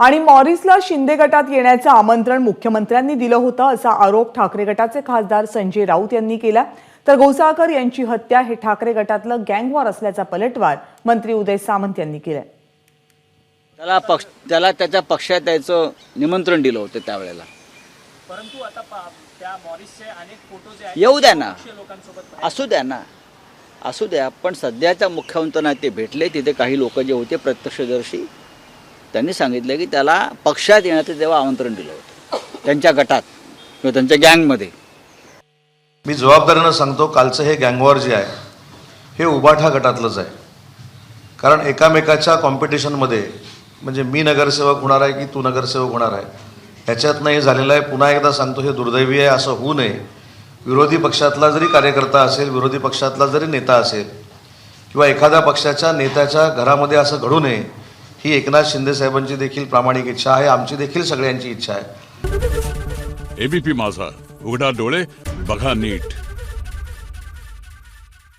आणि मॉरिसला शिंदे गटात येण्याचं आमंत्रण मुख्यमंत्र्यांनी दिलं होतं असा आरोप ठाकरे गटाचे खासदार संजय राऊत यांनी केला। तर घोसाळकर यांची हत्या हे ठाकरे गटातलं गँगवॉर असल्याचा पलटवार मंत्री उदय सामंत यांनी केलाय। त्याला त्याच्या पक्षात यायचं निमंत्रण दिलं होतं त्यावेळेला, परंतु आता त्या मॉरिसचे अनेक फोटो जे आहेत येऊ द्या ना, लोकांसोबत असू द्या ना, असू द्या। पण सध्याच्या मुख्यमंत्र्यांना ते भेटले, तिथे काही लोक जे होते प्रत्यक्षदर्शी, त्यांनी सांगितलं की त्याला पक्षात येण्याचं तेव्हा आमंत्रण दिलं होतं त्यांच्या गटात किंवा त्यांच्या गँगमध्ये। मी जबाबदारीनं सांगतो, कालचं हे गँगवॉर जे आहे हे उबाठा गटातलंच आहे। कारण एकामेकाच्या कॉम्पिटिशनमध्ये म्हणजे मी नगरसेवक होणार आहे की तू नगरसेवक होणार आहे ह्याच्यातनं हे झालेलं आहे। पुन्हा एकदा सांगतो, हे दुर्दैवी आहे, असं होऊ नये। विरोधी पक्षातला जरी कार्यकर्ता असेल, विरोधी पक्षातला जरी नेता असेल किंवा एखाद्या पक्षाच्या नेत्याच्या घरामध्ये असं घडू नये, ही एकनाथ शिंदे साहेबांची देखील प्रामाणिक इच्छा आहे, आमची देखील सगळ्यांची इच्छा आहे। एबीपी माझा, उघडा डोळे बघा नीट।